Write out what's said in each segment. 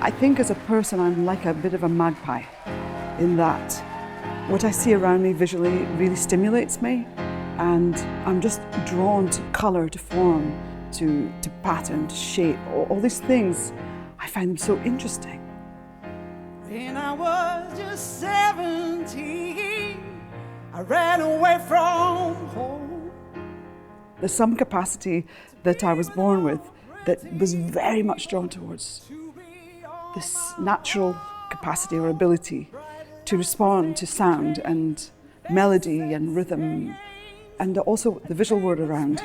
I think as a person I'm like a bit of a magpie in that what I see around me visually really stimulates me, and I'm just drawn to colour, to form, to pattern, to shape, all these things. I find them so interesting. When I was just 17, I ran away from home. There's some capacity that I was born with that was very much drawn towards this natural capacity or ability to respond to sound and melody and rhythm, and also the visual world around.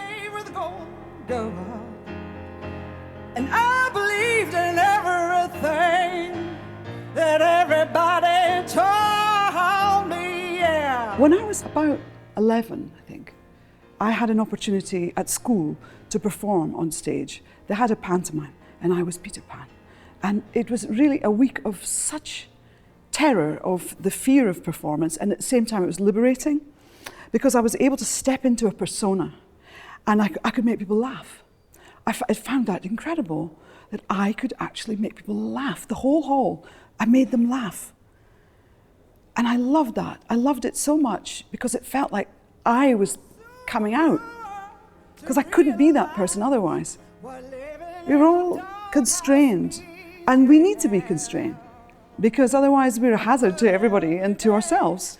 And I believed in everything that everybody told me, yeah. When I was about 11, I think, I had an opportunity at school to perform on stage. They had a pantomime and I was Peter Pan. And it was really a week of such terror of the fear of performance, and at the same time it was liberating because I was able to step into a persona and I could make people laugh. I found that incredible, that I could actually make people laugh. The whole hall, I made them laugh. And I loved that. I loved it so much because it felt like I was coming out, because I couldn't be that person otherwise. We were all constrained, and we need to be constrained because otherwise we're a hazard to everybody and to ourselves.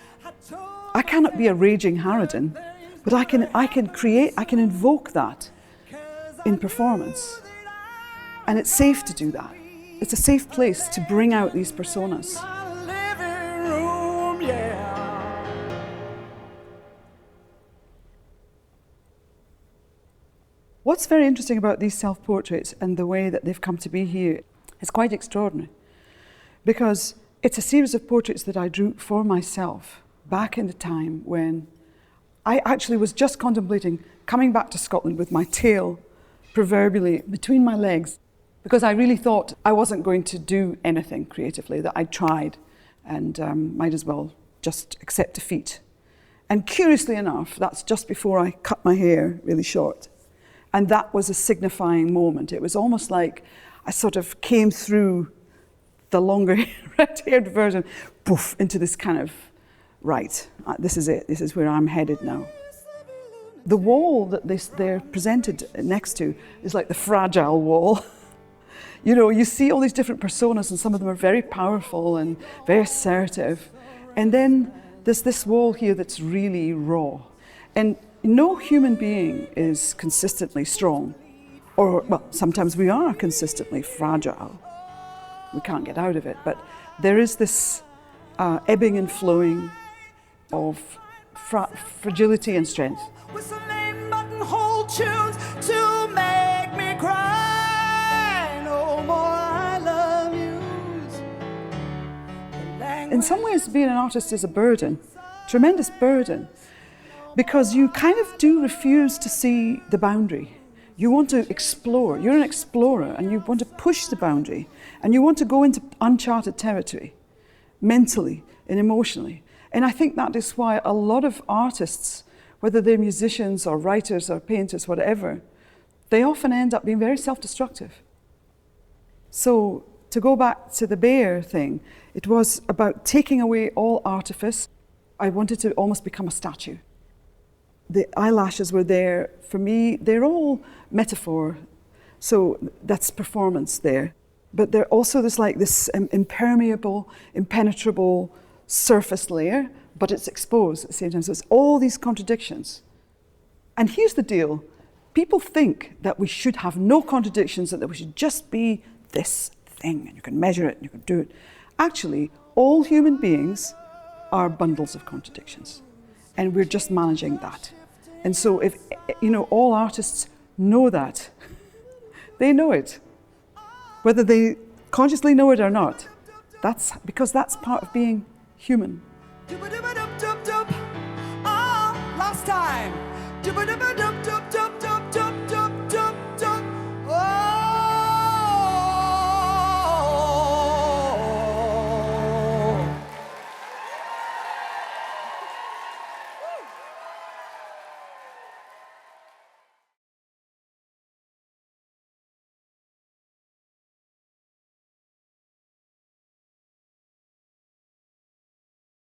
I cannot be a raging harridan, but I can invoke that in performance. And it's safe to do that. It's a safe place to bring out these personas. What's very interesting about these self-portraits and the way that they've come to be here is quite extraordinary, because it's a series of portraits that I drew for myself back in the time when I actually was just contemplating coming back to Scotland with my tail proverbially between my legs, because I really thought I wasn't going to do anything creatively, that I'd tried and might as well just accept defeat. And curiously enough, that's just before I cut my hair really short. And that was a signifying moment. It was almost like I sort of came through the longer red-haired version, poof, into this kind of, right, this is it, this is where I'm headed now. The wall that they're presented next to is like the fragile wall. You know, you see all these different personas, and some of them are very powerful and very assertive. And then there's this wall here that's really raw. And no human being is consistently strong, or, well, sometimes we are consistently fragile. We can't get out of it, but there is this ebbing and flowing of fragility and strength. With some lame buttonhole tunes to make me cry. No more I love yous. In some ways, being an artist is a burden, tremendous burden, because you kind of do refuse to see the boundary. You want to explore. You're an explorer, and you want to push the boundary, and you want to go into uncharted territory, mentally and emotionally. And I think that is why a lot of artists, whether they're musicians or writers or painters, whatever, they often end up being very self-destructive. So to go back to the bear thing, it was about taking away all artifice. I wanted to almost become a statue. The eyelashes were there. For me, they're all metaphor. So that's performance there. But they're also this impermeable, impenetrable surface layer, but it's exposed at the same time. So it's all these contradictions. And here's the deal. People think that we should have no contradictions, and that we should just be this thing, and you can measure it and you can do it. Actually, all human beings are bundles of contradictions, and we're just managing that. And so if, all artists know that, they know it. Whether they consciously know it or not, that's because that's part of being human.